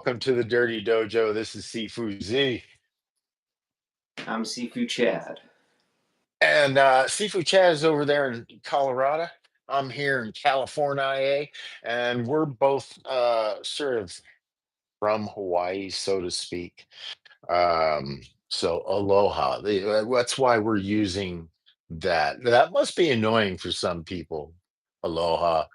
Welcome to the Dirty Dojo. This is Sifu Z. I'm Sifu Chad. And Sifu Chad is over there in Colorado. I'm here in California, and we're both sort of from Hawaii, so to speak. Um, so aloha. That's why we're using that. That must be annoying for some people. Aloha.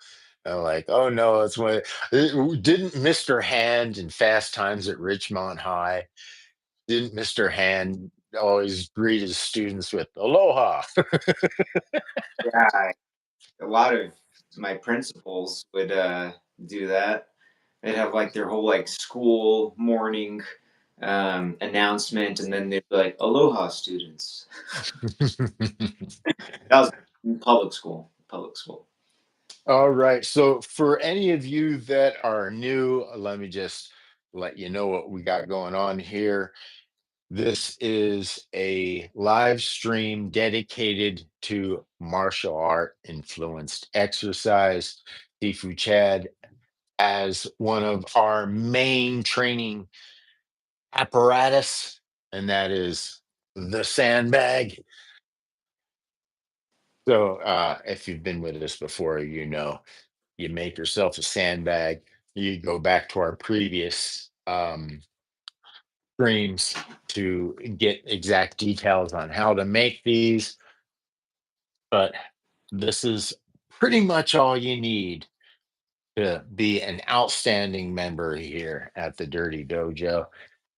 Like, oh no, it's when didn't Mr. Hand in Fast Times at Ridgemont High? Didn't Mr. Hand always greet his students with aloha? Yeah, a lot of my principals would do that. They'd have like their whole like school morning announcement, and then they'd be like, "Aloha, students." That was in public school. Public school. All right. So, for any of you that are new, let me just let you know what we got going on here. This is a live stream dedicated to martial art influenced exercise. Sifu Chad as one of our main training apparatus, and that is the sandbag. So, if you've been with us before, you know you make yourself a sandbag. You go back to our previous streams to get exact details on how to make these, but this is pretty much all you need to be an outstanding member here at the Dirty Dojo.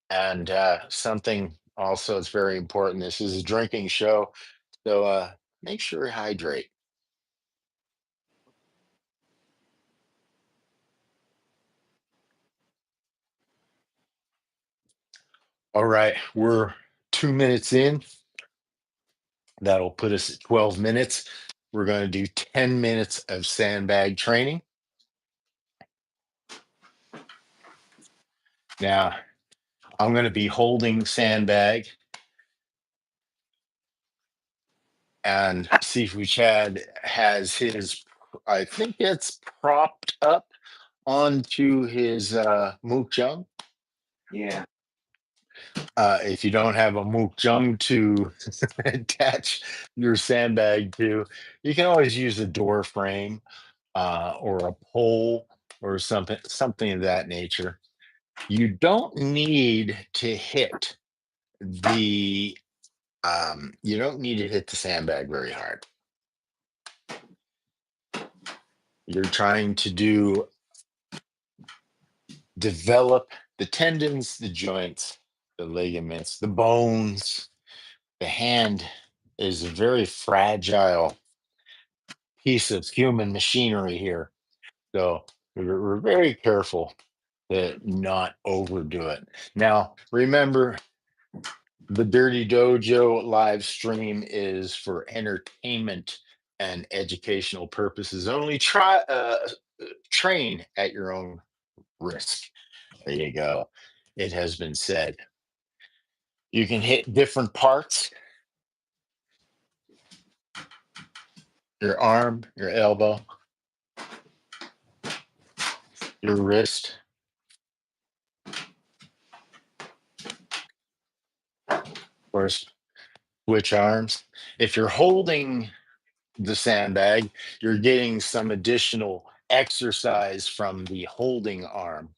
And something also that's very important, this is a drinking show, so make sure you hydrate. All right, we're 2 minutes in. That'll put us at 12 minutes. We're going to do 10 minutes of sandbag training. Now, I'm going to be holding sandbag, and Sifu Chad has his, I think it's propped up onto his mook jung. Yeah. If you don't have a mook jung to attach your sandbag to, you can always use a door frame or a pole or something of that nature. You don't need to hit the you don't need to hit the sandbag very hard. You're trying to develop the tendons, the joints, the ligaments, the bones. The hand is a very fragile piece of human machinery here. So we're very careful to not overdo it. Now, remember, the Dirty Dojo live stream is for entertainment and educational purposes only. Train at your own risk. There you go. It has been said. You can hit different parts, your arm, your elbow, your wrist. Of course, switch arms. If you're holding the sandbag, you're getting some additional exercise from the holding arm.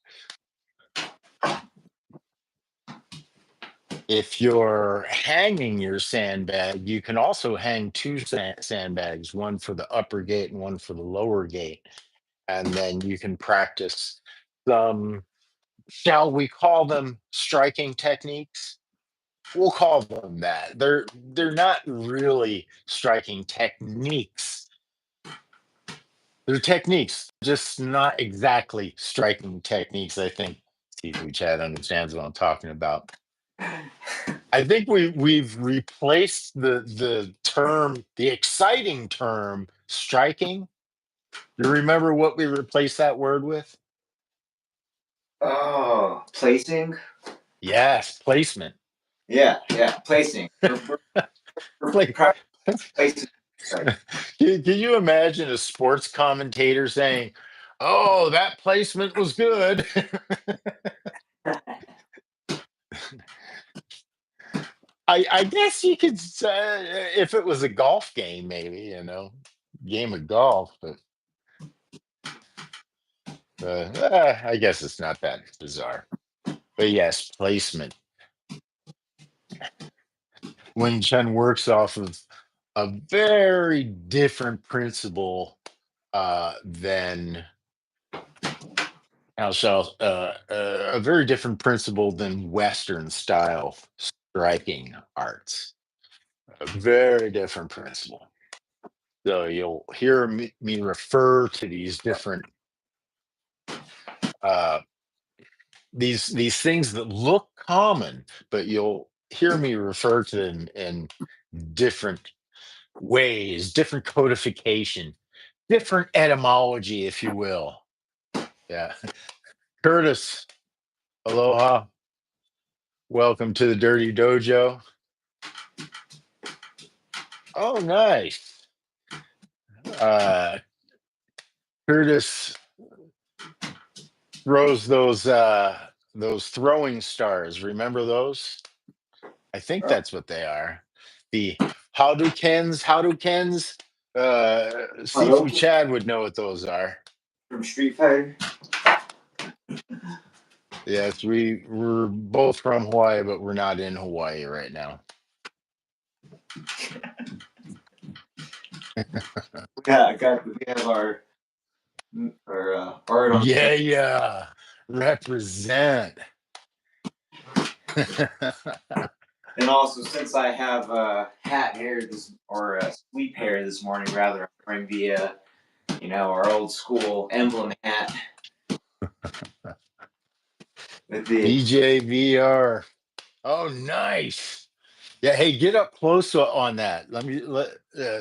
If you're hanging your sandbag, you can also hang two sandbags, one for the upper gate and one for the lower gate. And then you can practice some, shall we call them striking techniques? We'll call them that. They're not really striking techniques. They're techniques, just not exactly striking techniques. I think Steve Chad understands what I'm talking about. I think we've replaced the term, the exciting term striking. You remember what we replaced that word with? Oh, placing. Yes, placement. Yeah, yeah, placing. We're Like, placing. Right. can you imagine a sports commentator saying, Oh, that placement was good. I guess you could say if it was a golf game, maybe, game of golf, but I guess it's not that bizarre. But yes, placement. Wing Chun works off of a very different principle than a very different principle than Western style striking arts. A very different principle. So you'll hear me refer to these different uh, these things that look common, but you'll hear me refer to them in different ways, different codification, different etymology, if you will. Yeah. Curtis, aloha. Welcome to the Dirty Dojo. Oh, nice. Uh, Curtis throws those throwing stars. Remember those? I think Oh, that's what they are. The Hadoukens. Sifu Hadoken Chad would know what those are. from Street Fighter. Yes, we're both from Hawaii, but we're not in Hawaii right now. We have our art on. Yeah, yeah. Represent. And also, since I have hat hair or sweep hair this morning, rather, I'm wearing the our old school emblem hat with the BJVR. Oh, nice. Yeah, hey, get up close on that. Let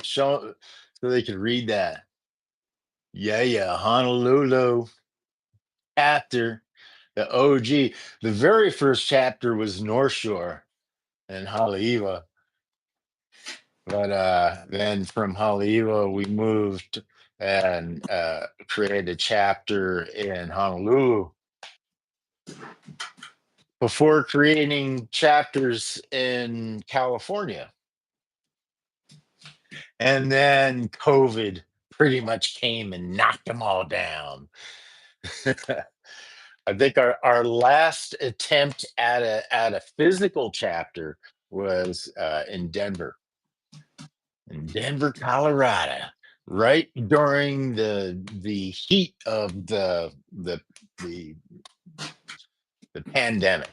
show so they can read that. Yeah, yeah, Honolulu chapter, the OG. The very first chapter was North Shore and Haleiwa, but then from Haleiwa we moved and created a chapter in Honolulu before creating chapters in California. And then COVID pretty much came and knocked them all down. I think our last attempt at a physical chapter was in Denver, Colorado, right during the heat of the the pandemic.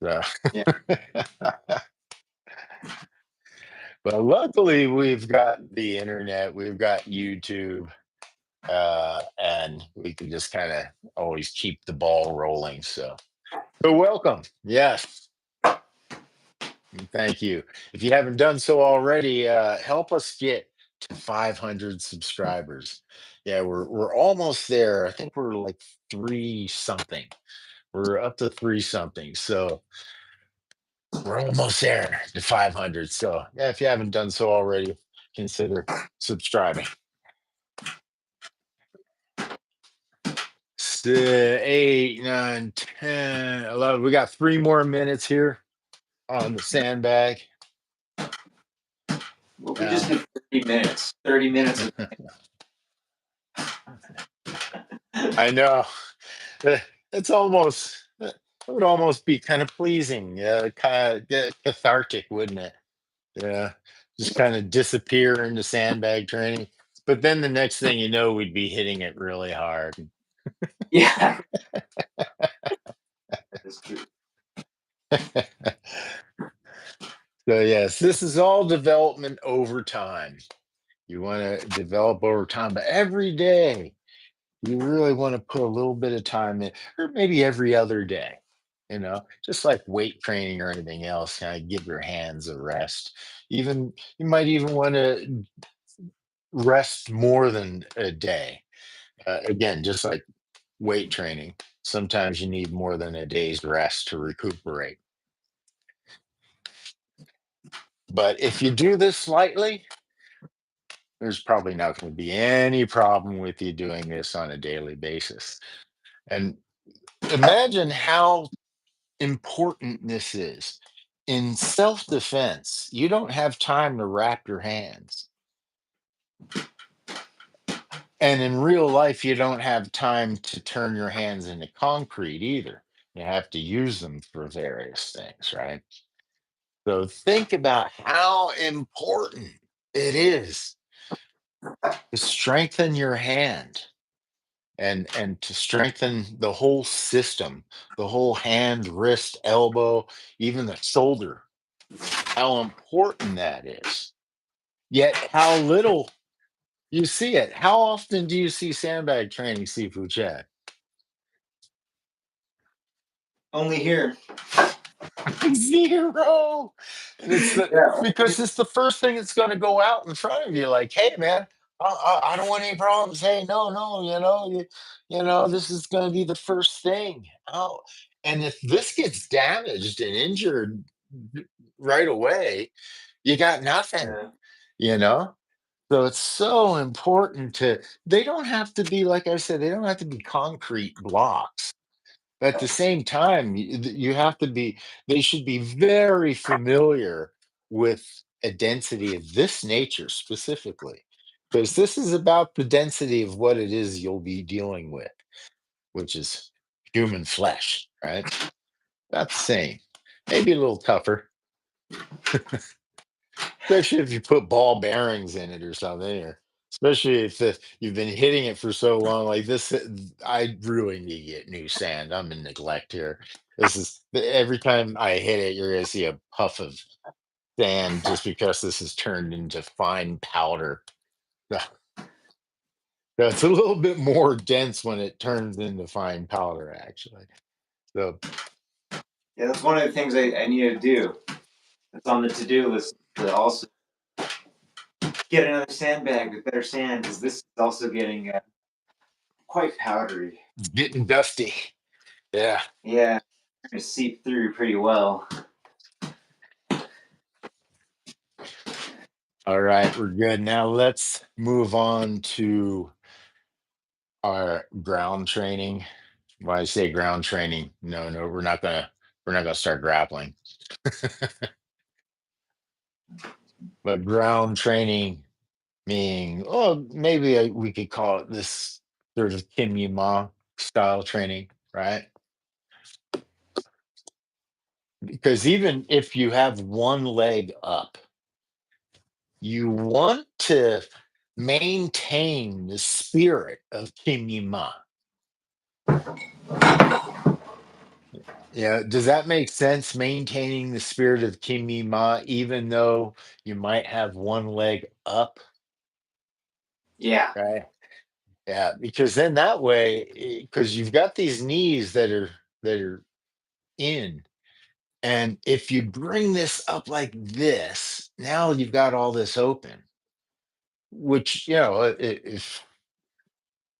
So, yeah. but luckily we've got the internet, we've got YouTube, and we can just kind of always keep the ball rolling. So welcome. Yes, thank you. If you haven't done so already, help us get to 500 subscribers. Yeah, we're almost there. I think we're like three something. We're up to three something. So we're almost there to 500. So yeah, if you haven't done so already, consider subscribing. 8, 9, 10, 11. We got 3 more minutes here on the sandbag. Well, we just did 30 minutes. 30 minutes. I know. It's almost, it would almost be kind of pleasing, kind of cathartic, wouldn't it? Yeah, just kind of disappear into sandbag training. But then the next thing you know, we'd be hitting it really hard. Yeah. That's true. So yes, this is all development over time. You want to develop over time, but every day you really want to put a little bit of time in, or maybe every other day, just like weight training or anything else, kind of give your hands a rest. Even you might even want to rest more than a day. Again, just like weight training, sometimes you need more than a day's rest to recuperate. But if you do this slightly, there's probably not going to be any problem with you doing this on a daily basis. And imagine how important this is. In self defense, you don't have time to wrap your hands. And in real life, you don't have time to turn your hands into concrete either. You have to use them for various things, right? So think about how important it is to strengthen your hand and to strengthen the whole system, the whole hand, wrist, elbow, even the shoulder, how important that is. Yet how little you see it. How often do you see sandbag training, Sifu Chad? Only here. Zero. And it's the Yeah. because it's the first thing that's going to go out in front of you. Like, hey, man, I don't want any problems. Hey, no, no, this is going to be the first thing out. And if this gets damaged and injured right away, you got nothing. Yeah. You know. So it's so important to. They don't have to be like I said. They don't have to be concrete blocks. At the same time, you have to be they should be very familiar with a density of this nature specifically, because this is about the density of what it is you'll be dealing with, which is human flesh, right? About the same. Maybe a little tougher, especially if you put ball bearings in it or something, or especially if you've been hitting it for so long. Like this, I really need to get new sand. I'm in neglect here. This is every time I hit it, you're gonna see a puff of sand just because this has turned into fine powder. It's a little bit more dense when it turns into fine powder, actually. So Yeah, that's one of the things I need to do. It's on the to-do list to also get another sandbag with better sand because this is also getting quite powdery. it's getting dusty. Yeah. Yeah, to seep through pretty well. All right, we're good. Now let's move on to our ground training. When I say ground training, no, we're not gonna start grappling. But ground training meaning, oh, maybe we could call it this sort of Kim Ma style training, right? Because even if you have one leg up, you want to maintain the spirit of Kim Ma. Yeah, does that make sense? Maintaining the spirit of Kimi Ma, even though you might have one leg up, Yeah. right? Yeah, because then that way, because you've got these knees that are in, and if you bring this up like this, now you've got all this open, which if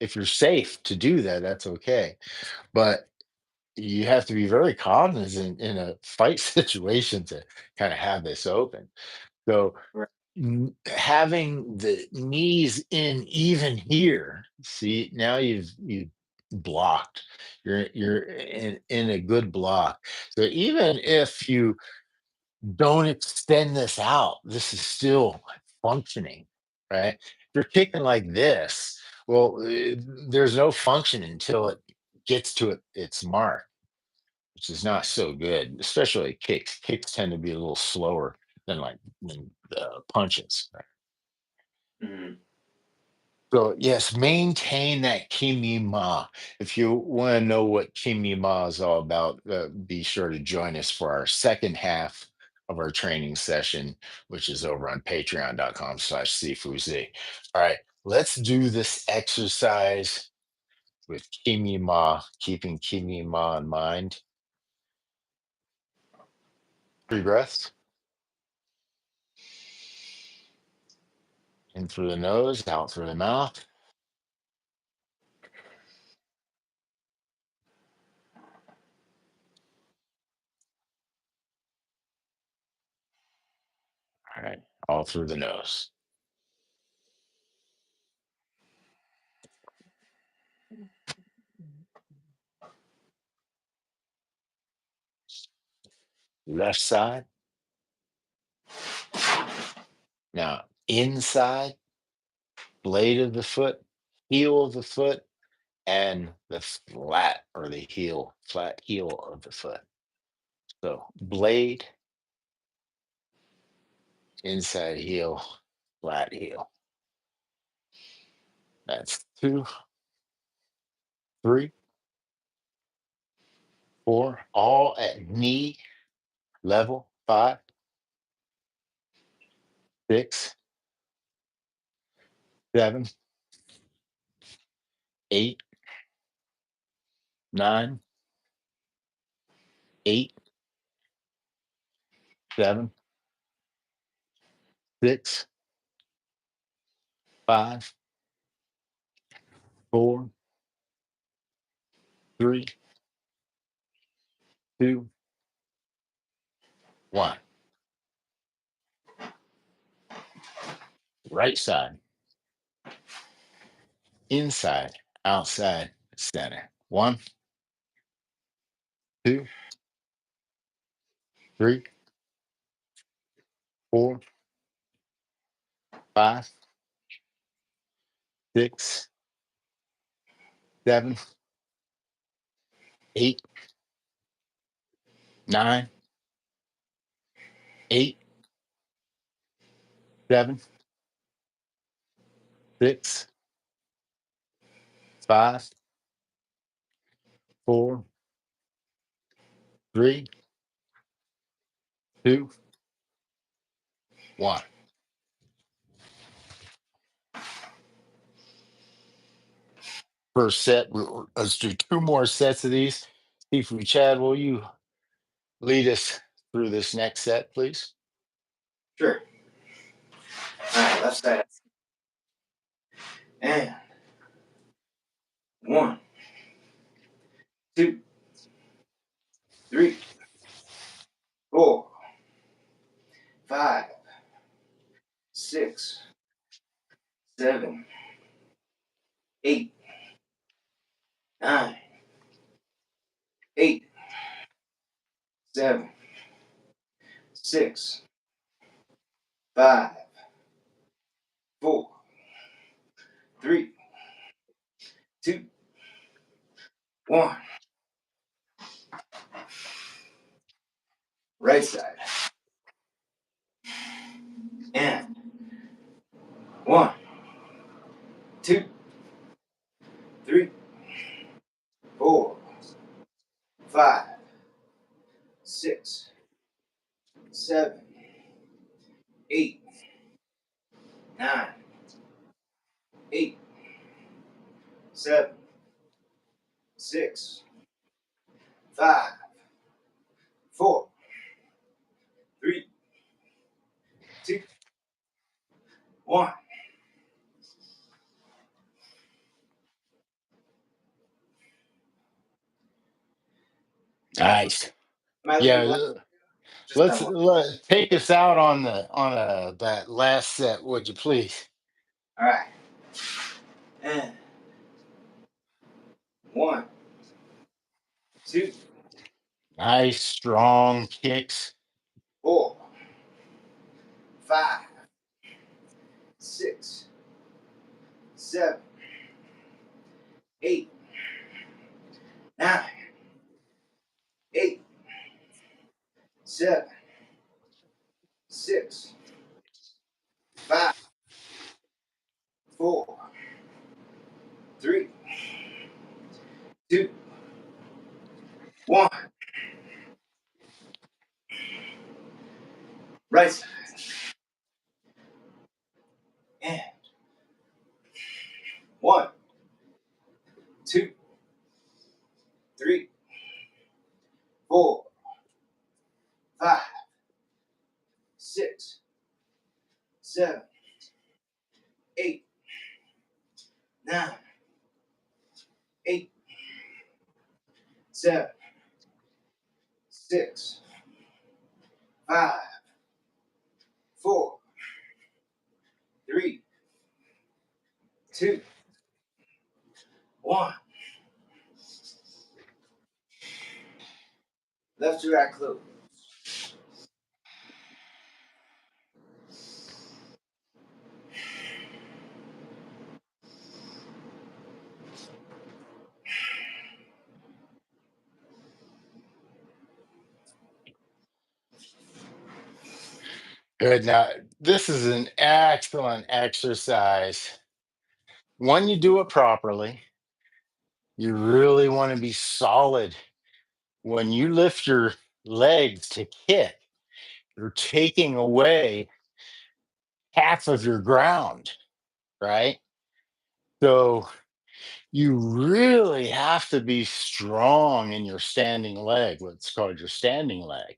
you're safe to do that, that's okay. But you have to be very cognizant in a fight situation to kind of have this open. So Right. having the knees in even here, see now you've blocked. You're in a good block. So even if you don't extend this out, this is still functioning, right? If you're kicking like this, well, there's no function until it gets to its mark, which is not so good, especially kicks. Kicks tend to be a little slower than punches. Right? Mhm. So yes, maintain that Kimi Ma. If you want to know what Kimi Ma is all about, be sure to join us for our second half of our training session, which is over on patreon.com/Sifu Z. All right, let's do this exercise with Kimi Ma, keeping Kimi Ma in mind. 3 breaths. In through the nose, out through the mouth. All right, all through the nose. left side. Now, inside, blade of the foot, heel of the foot, and the flat or the heel, flat heel of the foot. So, blade, inside heel, flat heel. That's 2, 3, 4, all at knee level. 5, 6, 7, 8, 9, 8, 7, 6, 5, 4, 3, 2, 1. Right side, inside, outside, center. 1, 2, 3, 4, 5, 6, 7, 8, 9, 8, 7, 6, 5, 4, 3, 2, 1. First set. Let's do 2 more sets of these. Sifu Chad, will you lead us through this next set, please? Sure. All right, left side. And 1, 2, 3, 4, 5, 6, 7, 8, 9, 8, 7, 6, 5, 4, 3, 2, 1. Right side. And 1, 2, 3, 4, 5, 6, 7, 8, 9, 8, 7, 6, 5, 4, 3, 2, 1. Nice. Am I Yeah, leading left? Just let's that one. take us out on that last set, would you please? All right. And 1, 2, Nice, strong kicks. 4, 5, 6, 7, 8, 9, 8, 7, 6, 5, 4, 3, 2, 1. Right side. And 1, 2, 3, 4, 5, 6, 7, 8, 9, 8, 7, 6, 5, 4, 3, 2, 1. Left to right close. Good. Now, this is an excellent exercise. When you do it properly, you really want to be solid. When you lift your legs to kick, you're taking away half of your ground, right? So you really have to be strong in your standing leg, what's called your standing leg.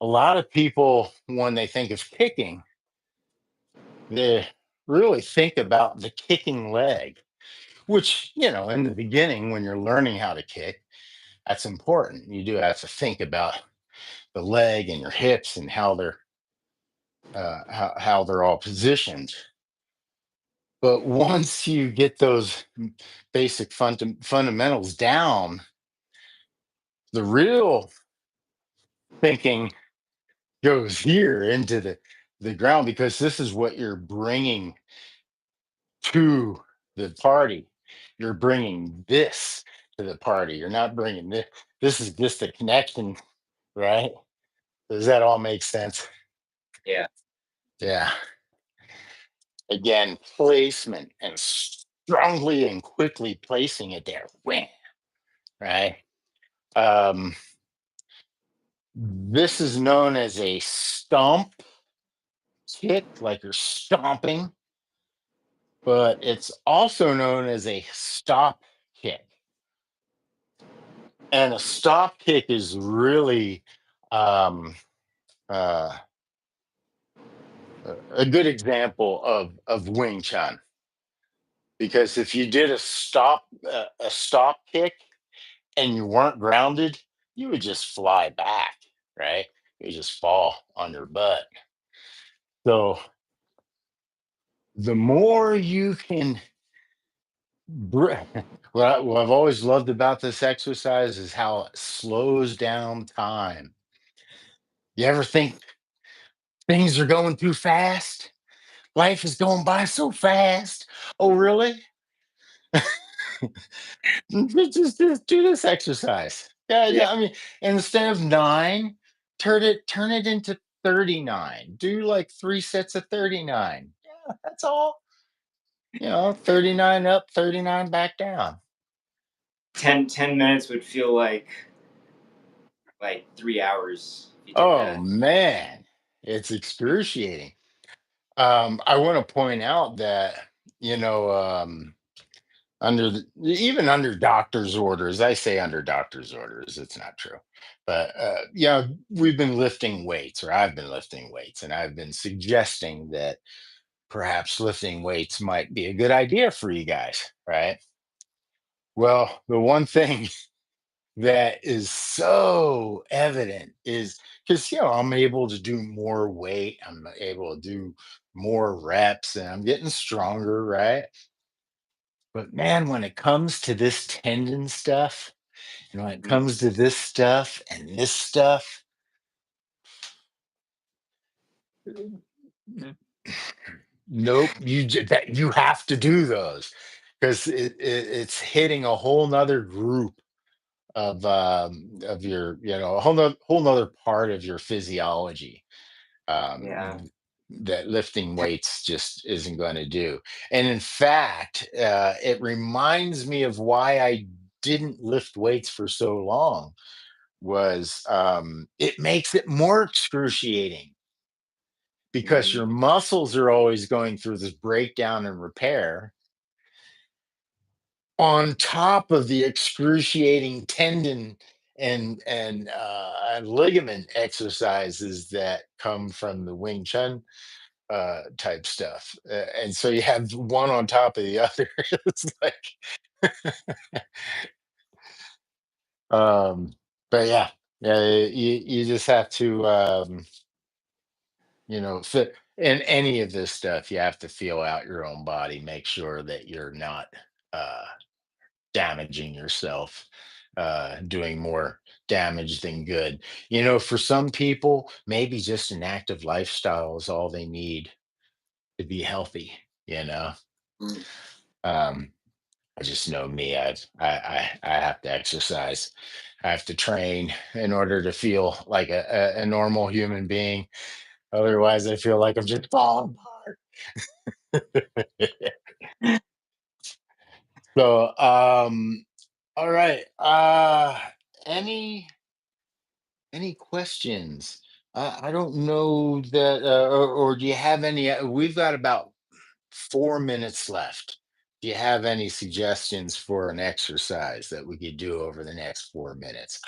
A lot of people, when they think of kicking, they really think about the kicking leg, which, in the beginning, when you're learning how to kick, that's important. You do have to think about the leg and your hips and how they're all positioned. But once you get those basic fundamentals down, the real thinking goes here into the ground, because this is what you're bringing to the party. You're bringing this to the party. You're not bringing this. This is just the connection, right? Does that all make sense? Yeah. Yeah. Again, placement and strongly and quickly placing it there. Wham, right? Um, this is known as a stomp kick, like you're stomping, but it's also known as a stop kick. And a stop kick is really um, uh, a good example of Wing Chun, because if you did a stop kick and you weren't grounded, you would just fly back, right? You would just fall on your butt. So the more you can, br- what I've always loved about this exercise is how it slows down time. You ever think things are going too fast? Life is going by so fast. Oh, really? Just do this exercise. Yeah, Yeah. yeah. I mean, instead of 9, turn it into 39. Do like 3 sets of 39. Yeah, that's all. 39 up, 39 back down. 10 minutes would feel like 3 hours if you did Oh that. man, it's excruciating. I want to point out that, you know, even under doctor's orders, I say under doctor's orders, it's not true, but we've been lifting weights, or I've been lifting weights, and I've been suggesting that perhaps lifting weights might be a good idea for you guys, right? Well, the one thing that is so evident is, because I'm able to do more weight, I'm able to do more reps, and I'm getting stronger, right? But man, when it comes to this tendon stuff, and when it Mhm. comes to this stuff and this stuff, nope, you have to do those, because it's hitting a whole nother group of your, a whole nother part of your physiology, Yeah. that lifting weights just isn't going to do. And in fact, it reminds me of why I didn't lift weights for so long. Was It makes it more excruciating, because Mhm. your muscles are always going through this breakdown and repair, on top of the excruciating tendon and ligament exercises that come from the Wing Chun type stuff. And so you have one on top of the other. It's like, um, but yeah, yeah, you just have to, fit in any of this stuff. You have to feel out your own body, make sure that you're not uh, damaging yourself, doing more damage than good. For some people, maybe just an active lifestyle is all they need to be healthy. You know, Mm. um, I just know me. I have to exercise. I have to train in order to feel like a normal human being. Otherwise, I feel like I'm just falling apart. So, all right. Any any questions? I don't know that, or do you have any? We've got about 4 minutes left. Do you have any suggestions for an exercise that we could do over the next 4 minutes?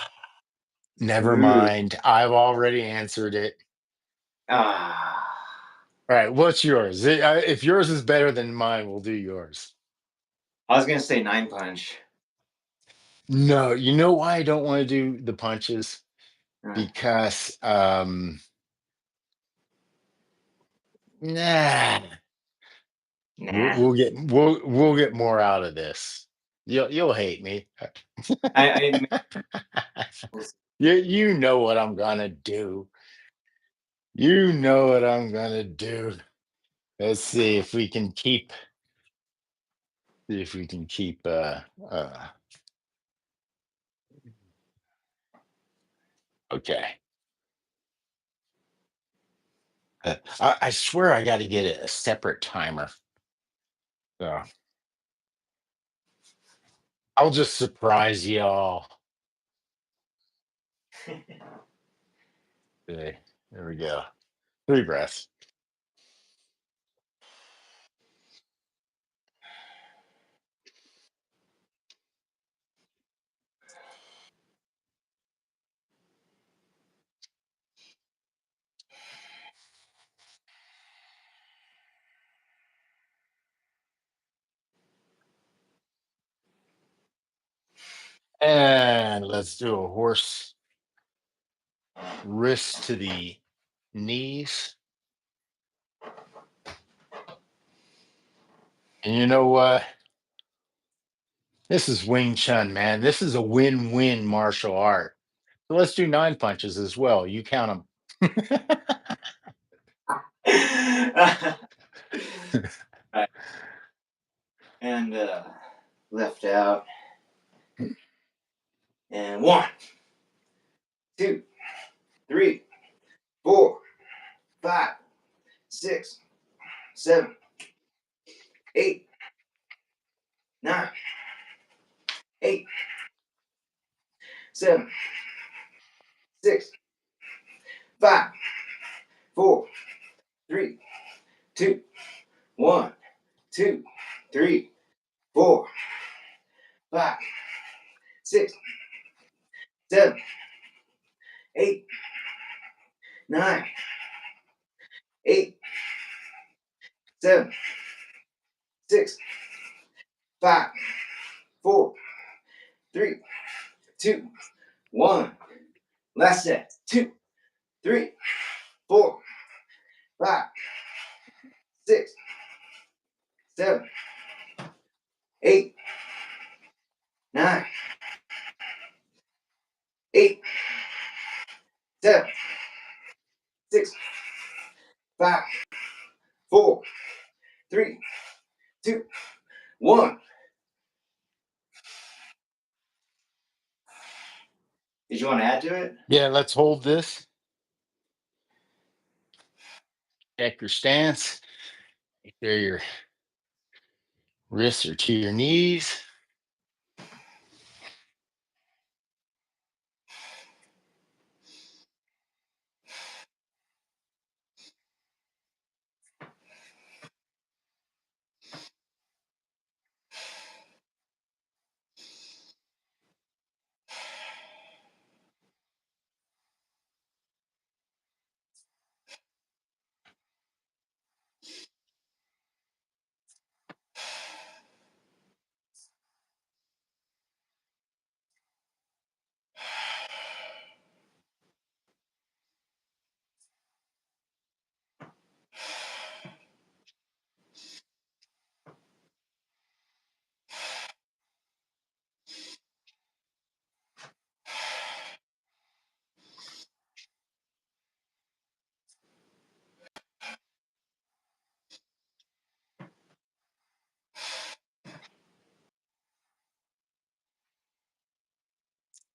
Never Ooh. mind. I've already answered it. Ah. All right. What's yours? If yours is better than mine, we'll do yours. I was gonna say nine punch. No, you know why I don't want to do the punches? Uh, Because nah, nah. we'll get more out of this. You'll hate me. I You know what I'm gonna do. You know what I'm gonna do. Let's see if we can keep see if we can keep okay. I swear I got to get a separate timer. So I'll just surprise y'all. Okay, there we go. 3 breaths. And let's do a horse wrist to the knees. And you know what? This is Wing Chun, man. This is a win-win martial art. So let's do 9 punches as well. You count them. and left out. And 1, 2, 3, 4, 5, 6, 7, 8, 9, 8, 7, 6, 5, 4, 3, 2, 1, 2, 3, 4, 5, 6, 7, 8, 9, 8, 7, 6, 5, 4, 3, 2, 1. Last set. 2, 3, 4, 5, 6, 7, 8, 9, 8, 7, 6, 5, 4, 3, 2, 1. Did you want to add to it? Yeah, let's hold this. Check your stance. Make sure your wrists are to your knees.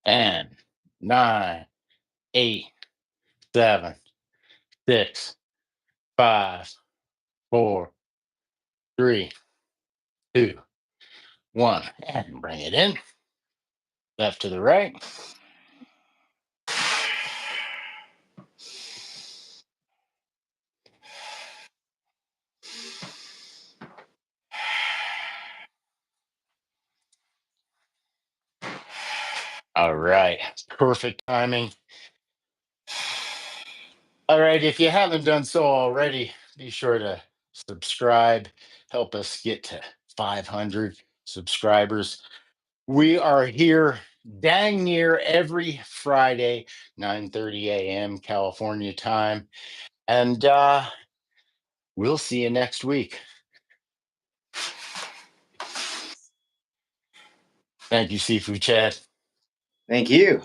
And 9, 8, 7, 6, 5, 4, 3, 2, 1. And bring it in. Left to the right. All right. Perfect timing. All right. If you haven't done so already, be sure to subscribe. Help us get to 500 subscribers. We are here dang near every Friday, 9:30 a.m. California time. And we'll see you next week. Thank you, Sifu Chad. Thank you.